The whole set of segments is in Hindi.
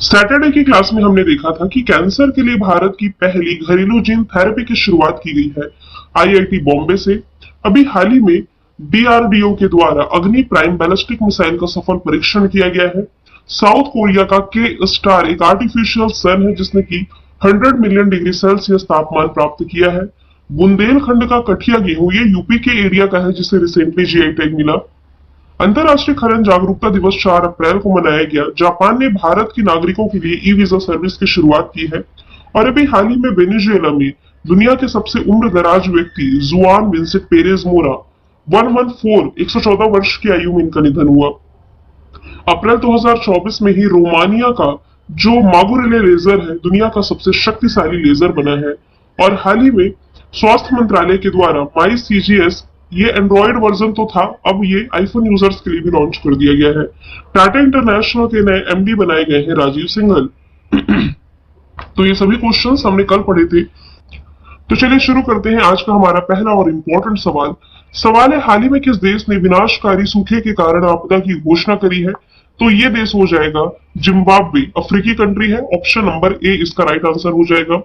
सैटरडे की क्लास में हमने देखा था कि कैंसर के लिए भारत की पहली घरेलू जीन थेरेपी की शुरुआत की गई है आईआईटी बॉम्बे से। अभी हाल ही में डीआरडीओ के द्वारा अग्नि प्राइम बैलिस्टिक मिसाइल का सफल परीक्षण किया गया है। साउथ कोरिया का के स्टार एक आर्टिफिशियल सन है जिसने की 100 मिलियन डिग्री सेल्सियस तापमान प्राप्त किया है। बुंदेलखंड का कठिया गेहूं ये यूपी के एरिया का है जिसे रिसेंटली जीआई टैग मिला। अंतर्राष्ट्रीय खनन जागरूकता दिवस 4 अप्रैल को मनाया गया। जापान ने भारत के नागरिकों के लिए ई वीजा सर्विस की शुरुआत की है। और अभी हाल ही में वेनेजुएला में दुनिया के सबसे उम्र दराज व्यक्ति जुआन विंसेंट पेरेज मोरा 114 वर्ष की आयु में इनका निधन हुआ। अप्रैल 2024 में ही रोमानिया का जो मागुरेले लेजर है दुनिया का सबसे शक्तिशाली लेजर बना है। और हाल ही में स्वास्थ्य मंत्रालय के द्वारा माई सीजीएस ये एंड्रॉइड वर्जन तो था, अब ये आईफोन यूजर्स के लिए भी लॉन्च कर दिया गया है। टाटा इंटरनेशनल के नए एमडी बनाए गए हैं राजीव सिंघल। तो ये सभी क्वेश्चंस हमने कल पढ़े थे। तो चलिए शुरू करते हैं आज का हमारा पहला और इम्पोर्टेंट सवाल। सवाल है, हाल ही में किस देश ने विनाशकारी सूखे के कारण आपदा की घोषणा करी है? तो ये देश हो जाएगा जिम्बाब्वे, अफ्रीकी कंट्री है। ऑप्शन नंबर ए इसका राइट आंसर हो जाएगा।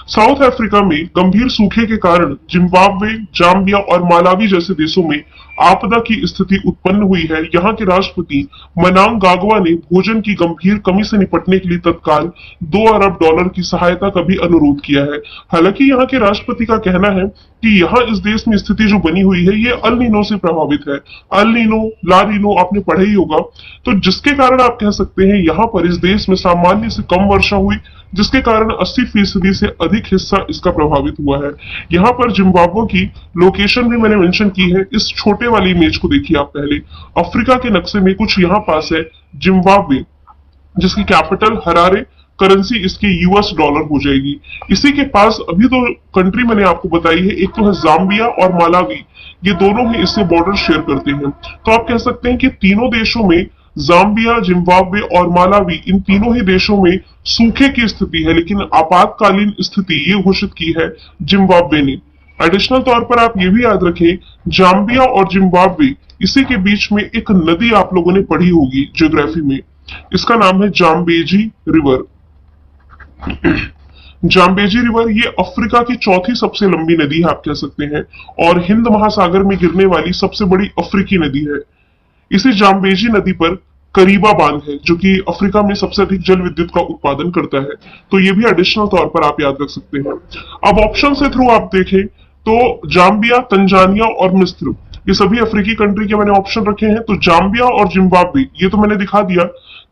साउथ अफ्रीका में गंभीर सूखे के कारण जिम्बाब्वे, जाम्बिया और मालावी जैसे देशों में आपदा की स्थिति उत्पन्न हुई है। यहाँ के राष्ट्रपति मनांगाग्वा ने भोजन की गंभीर कमी से निपटने के लिए तत्काल $2 अरब की सहायता का भी अनुरोध किया है। हालांकि यहाँ के राष्ट्रपति का कहना है कि यहाँ इस देश में स्थिति जो बनी हुई है ये अल नीनो से प्रभावित है। अल नीनो, ला नीनो आपने पढ़ा ही होगा। तो जिसके कारण आप कह सकते हैं यहाँ पर इस देश में सामान्य से कम वर्षा हुई, जिसके कारण 80% से अधिक हिस्सा इसका प्रभावित हुआ है। यहाँ पर जिम्बाब्वे की लोकेशन भी मैंने मेंशन की है। इस छोटे वाली इमेज को देखिए आप पहले। अफ्रीका के नक्शे में कुछ यहाँ पास है जिम्बाब्वे, जिसकी कैपिटल हरारे, करेंसी इसकी यूएस डॉलर हो जाएगी। इसी के पास अभी तो कंट्री मैंने आपको बताई है, एक तो है जाम्बिया और मालावी, ये दोनों ही इससे बॉर्डर शेयर करते हैं। तो आप कह सकते हैं कि तीनों देशों में, जाम्बिया, जिम्बाब्वे और मालावी, इन तीनों ही देशों में सूखे की स्थिति है, लेकिन आपातकालीन स्थिति ये घोषित की है जिम्बाब्वे ने। एडिशनल तौर पर आप ये भी याद रखें, जाम्बिया और जिम्बाब्वे इसी के बीच में एक नदी आप लोगों ने पढ़ी होगी ज्योग्राफी में, इसका नाम है जाम्बेजी रिवर। जाम्बेजी रिवर ये अफ्रीका की चौथी सबसे लंबी नदी है आप कह सकते हैं, और हिंद महासागर में गिरने वाली सबसे बड़ी अफ्रीकी नदी है। इसी जाम्बेजी नदी पर करीबा बांध है जो कि अफ्रीका में सबसे अधिक जल विद्युत का उत्पादन करता है। तो ये भी एडिशनल तौर पर आप याद रख सकते हैं। अब ऑप्शन से थ्रू आप देखें तो जाम्बिया, तंजानिया और मिस्र, ये सभी अफ्रीकी कंट्री के मैंने ऑप्शन रखे हैं। तो जाम्बिया और जिम्बाब्वे ये तो मैंने दिखा दिया।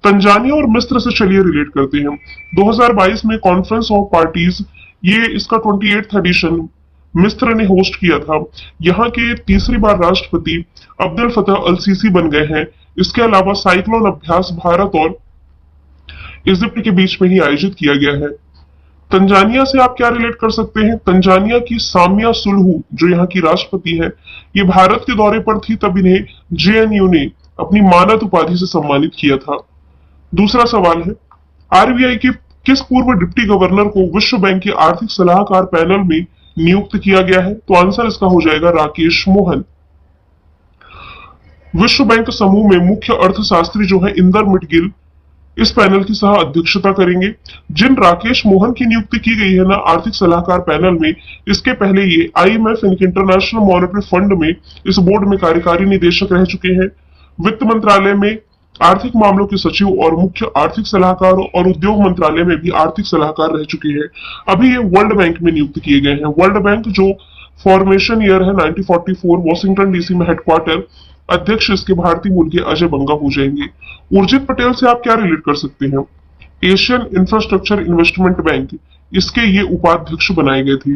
तंजानिया और मिस्र से चलिए रिलेट करते हैं। 2022 में कॉन्फ्रेंस ऑफ पार्टीज, ये इसका 28th एडिशन मिस्र ने होस्ट किया था। यहाँ के तीसरी बार राष्ट्रपति अब्दुल फतह अल सीसी बन गए हैं। इसके अलावा साइक्लोन अभ्यास भारत और इजिप्ट के बीच में ही आयोजित किया गया है। तंजानिया से आप क्या रिलेट कर सकते हैं? तंजानिया की सामिया सुलहू जो यहाँ की राष्ट्रपति है, ये भारत के दौरे पर थी, तब इन्हें जेएनयू ने अपनी मानद उपाधि से सम्मानित किया था। दूसरा सवाल है, आरबीआई के किस पूर्व डिप्टी गवर्नर को विश्व बैंक के आर्थिक सलाहकार पैनल में नियुक्त किया गया है? तो आंसर इसका हो जाएगा राकेश मोहन। विश्व बैंक समूह में मुख्य अर्थशास्त्री जो है इंदर मिटगिल इस पैनल की सह अध्यक्षता करेंगे। जिन राकेश मोहन की नियुक्ति की गई है ना आर्थिक सलाहकार पैनल में, इसके पहले ये आईएमएफ इंटरनेशनल मॉनेटरी फंड में इस बोर्ड में कार्यकारी निदेशक रह चुके हैं। वित्त मंत्रालय में आर्थिक मामलों के सचिव और मुख्य आर्थिक सलाहकार, और उद्योग मंत्रालय में भी आर्थिक सलाहकार रह चुके हैं। अभी ये वर्ल्ड बैंक में नियुक्त किए गए हैं। वर्ल्ड बैंक जो फॉर्मेशन ईयर है 1944, वॉशिंगटन डीसी में हेडक्वार्टर, अध्यक्ष इसके भारतीय मूल के अजय बंगा हो जाएंगे। उर्जित पटेल से आप क्या रिलेट कर सकते हैं? एशियन इंफ्रास्ट्रक्चर इन्वेस्टमेंट बैंक, इसके ये उपाध्यक्ष बनाए गए थे।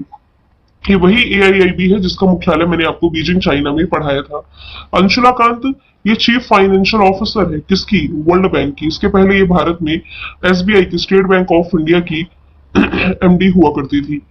ये वही एआईआईबी है जिसका मुख्यालय मैंने आपको बीजिंग चाइना में पढ़ाया था। अंशुला कांत ये चीफ फाइनेंशियल ऑफिसर है किसकी? वर्ल्ड बैंक की। इसके पहले ये भारत में एसबीआई की, स्टेट बैंक ऑफ इंडिया की एमडी हुआ करती थी।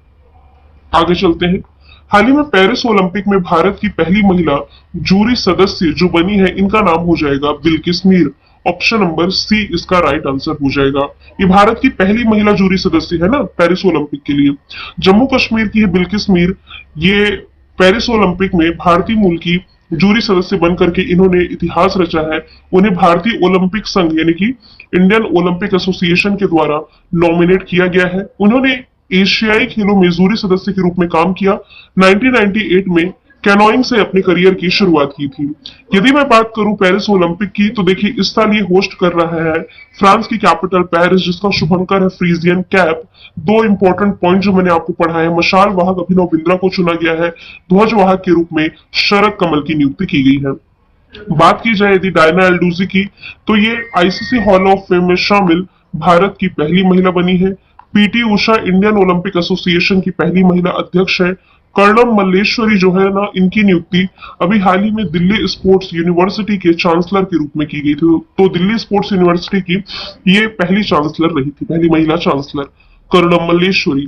आगे चलते हैं। हाल ही में पेरिस ओलंपिक में भारत की पहली महिला जूरी सदस्य जो बनी है, इनका नाम हो जाएगा Bilkis Mir. Option number C इसका राइट आंसर हो जाएगा। ये भारत की पहली महिला जूरी सदस्य है ना पेरिस ओलंपिक के लिए। जम्मू कश्मीर की है बिल्किस मीर। ये पेरिस ओलंपिक में भारतीय मूल की जूरी सदस्य बनकर के इन्होंने इतिहास रचा है। उन्हें भारतीय ओलंपिक संघ यानी कि इंडियन ओलंपिक एसोसिएशन के द्वारा नॉमिनेट किया गया है। उन्होंने एशियाई खेलों में जूरी सदस्य के रूप में काम किया। 1998 में कैनोइंग से अपने करियर की शुरुआत की थी। यदि मैं बात करूं पेरिस ओलंपिक की, तो देखिए इस साल ये होस्ट कर रहा है फ्रांस की कैपिटल पेरिस, जिसका शुभंकर है फ्रीजियन कैप। दो इंपॉर्टेंट पॉइंट जो मैंने आपको पढ़ा है, मशाल वाहक अभिनव बिंद्रा को चुना गया है, ध्वज वाहक के रूप में शरद कमल की नियुक्ति की गई है। बात की जाए यदि डायना एल्डूसी की, तो ये आईसीसी हॉल ऑफ फेम में शामिल भारत की पहली महिला बनी है। PT Usha Indian Olympic association की पहली महिला अध्यक्ष है। कर्णम मल्लेश्वरी जो है ना, इनकी नियुक्ति अभी हाल ही में दिल्ली स्पोर्ट्स यूनिवर्सिटी के चांसलर के रूप में की गई थी। तो दिल्ली स्पोर्ट्स यूनिवर्सिटी की ये पहली चांसलर रही थी, पहली महिला चांसलर कर्णम मल्लेश्वरी।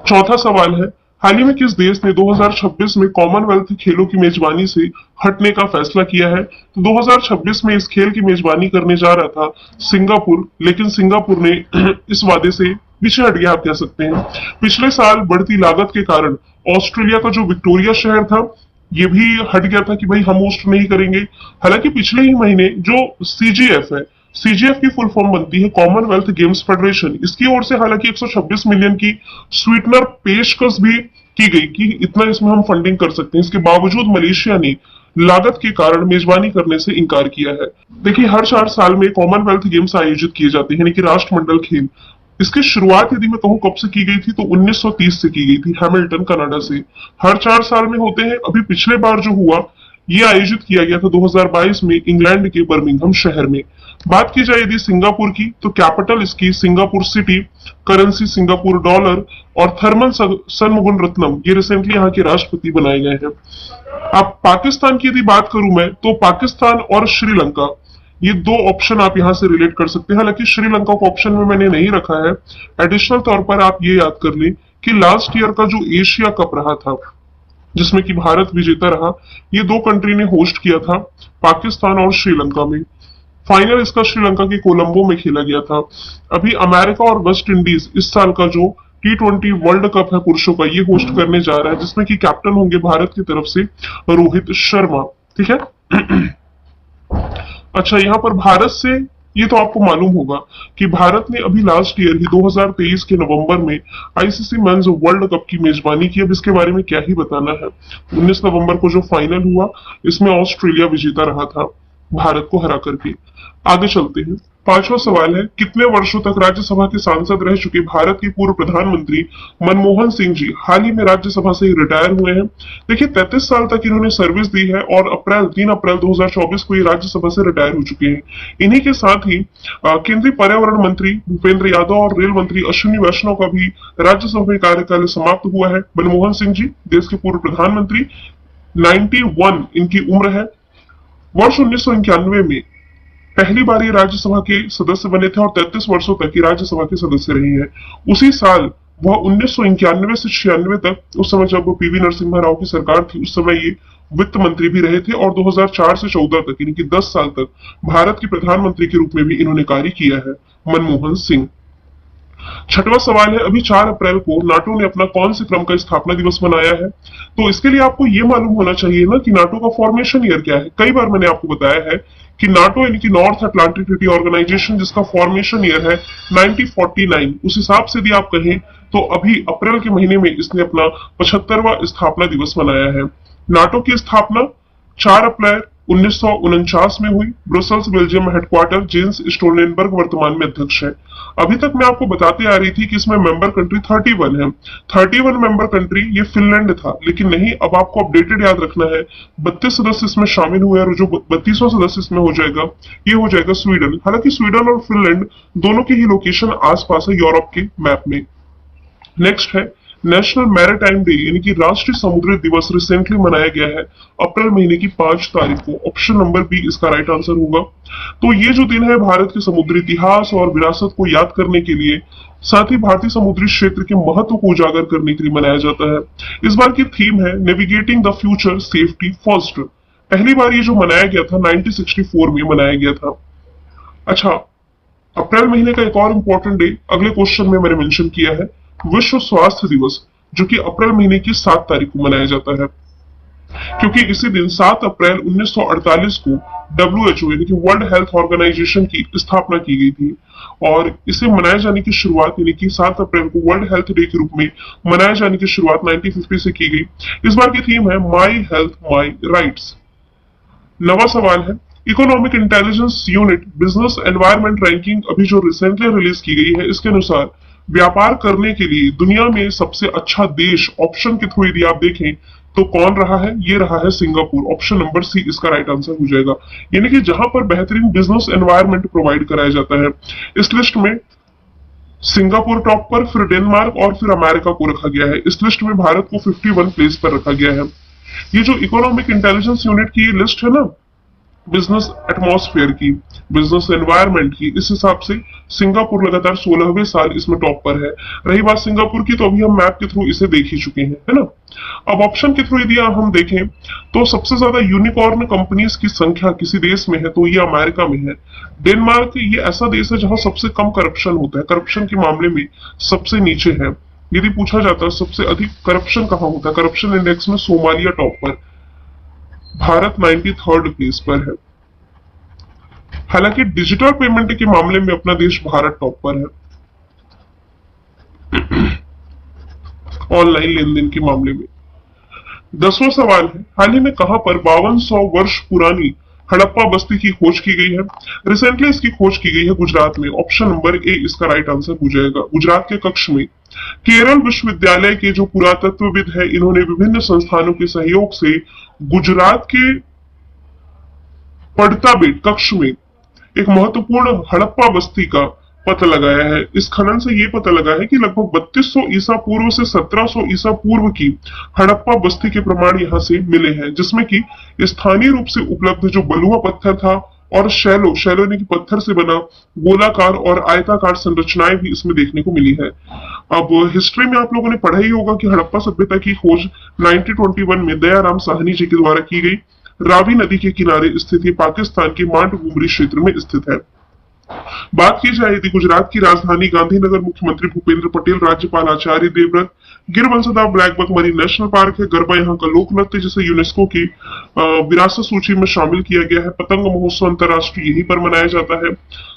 चौथा सवाल है, हाल ही में किस देश ने 2026 में कॉमनवेल्थ खेलों की मेजबानी से हटने का फैसला किया है? तो 2026 में इस खेल की मेजबानी करने जा रहा था सिंगापुर, लेकिन सिंगापुर ने इस वादे से पीछे हट गया, आप कह सकते हैं। पिछले साल बढ़ती लागत के कारण ऑस्ट्रेलिया का जो विक्टोरिया शहर था, ये भी हट गया था कि भाई हम होस्ट नहीं करेंगे। हालांकि पिछले ही महीने जो सीजीएफ है, सीजीएफ की फुल फॉर्म बनती है कॉमनवेल्थ गेम्स फेडरेशन, इसकी ओर से हालांकि 126 मिलियन की स्वीटनर पेशकश भी की गई कि इतना इसमें हम फंडिंग कर सकते हैं। इसके बावजूद मलेशिया ने लागत के कारण मेजबानी करने से इनकार किया है। देखिए हर 4 साल में कॉमनवेल्थ गेम्स आयोजित किए जाते हैं, यानी कि राष्ट्रमंडल खेल। इसकी शुरुआत यदि मैं कहूं कब से की गई थी, तो 1930 से की गई थी, हैमिल्टन कनाडा से। हर 4 साल में होते हैं। अभी पिछले बार जो हुआ ये आयोजित किया गया था 2022 में इंग्लैंड के बर्मिंघम शहर में। बात की जाए यदि सिंगापुर की, तो कैपिटल इसकी Singapore city, currency Singapore dollar और थर्मल सनमुगन रत्नम, ये रिसेंटली यहाँ के राष्ट्रपति बनाए गए हैं। अब पाकिस्तान की यदि बात करूं मैं, तो पाकिस्तान और श्रीलंका, ये दो ऑप्शन आप यहां से रिलेट कर सकते हैं। हालांकि श्रीलंका को ऑप्शन में मैंने नहीं रखा है। एडिशनल तौर पर आप ये याद कर लें कि लास्ट ईयर का जो एशिया कप रहा था, जिसमें कि भारत विजेता रहा, ये दो कंट्री ने होस्ट किया था, पाकिस्तान और श्रीलंका में। फाइनल इसका श्रीलंका के कोलंबो में खेला गया था। अभी अमेरिका और वेस्ट इंडीज इस साल का जो T20 वर्ल्ड कप है पुरुषों का, ये होस्ट करने जा रहा है, जिसमें कि कैप्टन होंगे भारत की तरफ से रोहित शर्मा। ठीक है। अच्छा, यहाँ पर भारत से ये तो आपको मालूम होगा कि भारत ने अभी लास्ट ईयर ही 2023 के नवंबर में आईसीसी मेंस वर्ल्ड कप की मेजबानी की। अब इसके बारे में क्या ही बताना है। 19 नवंबर को जो फाइनल हुआ, इसमें ऑस्ट्रेलिया विजेता रहा था भारत को हरा करके। आगे चलते हैं। पांचवा सवाल है, कितने वर्षों तक राज्यसभा के सांसद रह चुके भारत के पूर्व प्रधानमंत्री मनमोहन सिंह जी हाल ही में राज्यसभा से रिटायर हुए हैं? देखिए 33 साल तक इन्होंने सर्विस दी है और 3 अप्रैल 2024 को ये राज्यसभा से रिटायर हो चुके हैं। इन्हीं के साथ ही केंद्रीय पर्यावरण मंत्री भूपेंद्र यादव और रेल मंत्री अश्विनी वैष्णव का भी राज्यसभा में कार्यकाल समाप्त हुआ है। मनमोहन सिंह जी देश के पूर्व प्रधानमंत्री, 91 इनकी उम्र है। वर्ष 1991 में पहली बार ये राज्यसभा के सदस्य बने थे और 33 वर्षों तक ये राज्यसभा के सदस्य रहे हैं। उसी साल वह 1991 से 96 तक, उस समय जब पीवी नरसिम्हा राव की सरकार थी, उस समय ये वित्त मंत्री भी रहे थे और 2004 से 14 तक, यानी कि 10 साल तक भारत के प्रधानमंत्री के रूप में भी इन्होंने कार्य किया है, मनमोहन सिंह। छठवां सवाल है, अभी 4 अप्रैल को नाटो ने अपना कौन से क्रम का स्थापना दिवस मनाया है? तो इसके लिए आपको यह मालूम होना चाहिए ना कि नाटो का फॉर्मेशन ईयर क्या है। कई बार मैंने आपको बताया है कि नाटो यानी कि नॉर्थ अटलांटिक ट्रीटी ऑर्गेनाइजेशन, जिसका फॉर्मेशन ईयर है 1949, उस हिसाब से भी आप कहें तो अभी अप्रैल के महीने में इसने अपना 75वां स्थापना दिवस मनाया है। नाटो की स्थापना 4 अप्रैल 1949 में हुई। ब्रुसेल्स बेल्जियम में हेडक्वार्टर, जेन्स स्टोलटेनबर्ग वर्तमान में अध्यक्ष है। अभी तक मैं आपको बताते आ रही थी कि इसमें मेंबर कंट्री 31 है। 31 मेंबर कंट्री ये फिनलैंड था, लेकिन नहीं, अब आपको अपडेटेड याद रखना है, 32 सदस्य इसमें शामिल हुए और जो 32वां सदस्य इसमें हो जाएगा, ये हो जाएगा स्वीडन। हालांकि स्वीडन और फिनलैंड दोनों की ही लोकेशन आसपास है यूरोप के मैप में। नेक्स्ट है नेशनल मैरीटाइम डे, यानी कि राष्ट्रीय समुद्री दिवस रिसेंटली मनाया गया है अप्रैल महीने की 5 तारीख को। ऑप्शन नंबर बी इसका राइट आंसर होगा। तो ये जो दिन है भारत के समुद्री इतिहास और विरासत को याद करने के लिए, साथ ही भारतीय समुद्री क्षेत्र के महत्व को उजागर करने के लिए मनाया जाता है। इस बार की थीम है navigating the future safety first. पहली बार ये जो मनाया गया था 1964 में मनाया गया था। अच्छा, अप्रैल महीने का एक और इंपॉर्टेंट डे अगले क्वेश्चन में मैंने मेंशन किया है, विश्व स्वास्थ्य दिवस, जो कि अप्रैल महीने की 7 तारीख को मनाया जाता है। क्योंकि इसी दिन 7 अप्रैल 1948 को WHO यानी कि वर्ल्ड हेल्थ ऑर्गेनाइजेशन की स्थापना की गई थी और इसे मनाए जाने की शुरुआत यानी कि 7 अप्रैल को वर्ल्ड हेल्थ डे के रूप में मनाए जाने की शुरुआत 1950 से की गई। इस बार की थीम है माई हेल्थ माई राइट्स। नवा सवाल है, economic intelligence unit business environment ranking अभी जो रिसेंटली रिलीज की गई है, इसके अनुसार व्यापार करने के लिए दुनिया में सबसे अच्छा देश ऑप्शन के थ्रू यदि आप देखें तो कौन रहा है? ये रहा है सिंगापुर। ऑप्शन नंबर सी इसका राइट आंसर हो जाएगा। यानी कि जहां पर बेहतरीन बिजनेस एनवायरनमेंट प्रोवाइड कराया जाता है, इस लिस्ट में सिंगापुर टॉप पर, फिर डेनमार्क और फिर अमेरिका को रखा गया है। इस लिस्ट में भारत को 51 प्लेस पर रखा गया है। ये जो इकोनॉमिक इंटेलिजेंस यूनिट की लिस्ट है ना, बिजनेस एटमॉस्फेयर की, बिजनेस एनवायरनमेंट की, इस हिसाब से सिंगापुर लगातार 16वें साल इसमें टॉप पर है। रही बात सिंगापुर की, तो अभी हम मैप के थ्रू इसे देख ही चुके हैं, है ना। अब ऑप्शन के थ्रू यदि हम देखें तो सबसे ज्यादा यूनिकॉर्न कंपनीज की संख्या किसी देश में है तो ये अमेरिका में है। डेनमार्क ये ऐसा देश है जहां सबसे कम करप्शन होता है, करप्शन के मामले में सबसे नीचे है। यदि पूछा जाता है सबसे अधिक करप्शन कहां होता है, करप्शन इंडेक्स में सोमालिया टॉप पर, भारत 93rd प्लेस पर है। हालांकि डिजिटल पेमेंट के मामले में अपना देश भारत टॉप पर है, ऑनलाइन लेन देन के मामले में। 10वां सवाल है, हाल ही में कहां पर 5200 वर्ष पुरानी हड़प्पा बस्ती की खोज की गई है? रिसेंटली इसकी खोज की गई है गुजरात में। ऑप्शन नंबर ए इसका राइट आंसर हो जाएगा। गुजरात के कच्छ में केरल विश्वविद्यालय के जो पुरातत्वविद है, इन्होंने विभिन्न संस्थानों के सहयोग से गुजरात के पड़ता बेट कक्ष में एक महत्वपूर्ण हड़प्पा बस्ती का पता लगाया है। इस खनन से यह पता लगा है कि लगभग 3200 ईसा पूर्व से 1700 ईसा पूर्व की हड़प्पा बस्ती के प्रमाण यहां से मिले हैं, जिसमें कि स्थानीय रूप से उपलब्ध जो बलुआ पत्थर था और शैलो यानी कि पत्थर से बना गोलाकार और आयताकार संरचनाएं भी इसमें देखने को मिली है। अब हिस्ट्री में आप लोगों ने पढ़ा ही होगा कि हड़प्पा सभ्यता की खोज 1921 में दयाराम साहनी जी के द्वारा की गई। रावी नदी के किनारे स्थित ये पाकिस्तान के मांडगुमरी क्षेत्र में स्थित है। बात की जाए यदि गुजरात की राजधानी गांधीनगर, मुख्यमंत्री भूपेंद्र पटेल, राज्यपाल Acharya Devvrat, Gir Vansda blackbuck marine national park है, गरबा यहाँ का लोक नृत्य जिसे यूनेस्को की विरासत सूची में शामिल किया गया है, पतंग महोत्सव अंतर्राष्ट्रीय यहीं पर मनाया जाता है,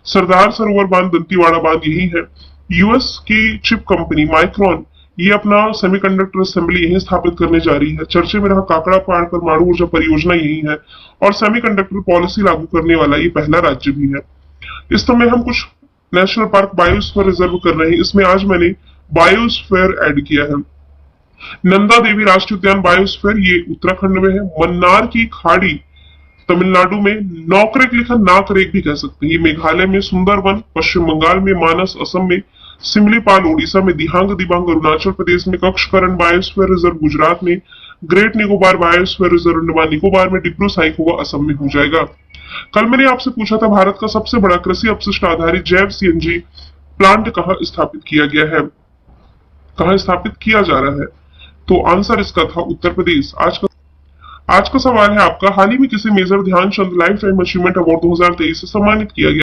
सरदार सरोवर बांध, दंतीवाड़ा बांध यही है। यूएस की चिप कंपनी माइक्रॉन ये अपना सेमीकंडक्टर असेंबली यहीं स्थापित करने जा रही है। चर्चे में रहा काकड़ा पहाड़ पर परमाणु ऊर्जा परियोजना यही है और सेमीकंडक्टर पॉलिसी लागू करने वाला ये पहला राज्य भी है। इस समय हम कुछ नेशनल पार्क बायोस्फीयर रिजर्व कर रहे हैं। इसमें आज मैंने बायोस्फीयर ऐड किया है। नंदा देवी राष्ट्रीय उद्यान बायोस्फीयर ये उत्तराखंड में है। मन्नार की खाड़ी तमिलनाडु में, नौकरेक लिखा नाकरेक भी कह सकते हैं, ये मेघालय में, सुंदरवन पश्चिम बंगाल में, मानस असम में, सिमलीपाल ओडिशा में, दिहांग दिबांग अरुणाचल प्रदेश में, कक्षकरण बायोस्फीयर रिजर्व गुजरात में, great Nicobar biosphere reserve Andaman Nicobar में, डिब्रू साइखोवा असम में हो जाएगा। कल मैंने आपसे पूछा था भारत का सबसे बड़ा कृषि अपशिष्ट आधारित जैव सीएनजी प्लांट कहां स्थापित किया गया है, कहां स्थापित किया जा रहा है? तो आंसर इसका था उत्तर प्रदेश। आज का सवाल है आपका, हाल ही में किसी major Dhyan Chand lifetime achievement award 2023 से सम्मानित किया गया?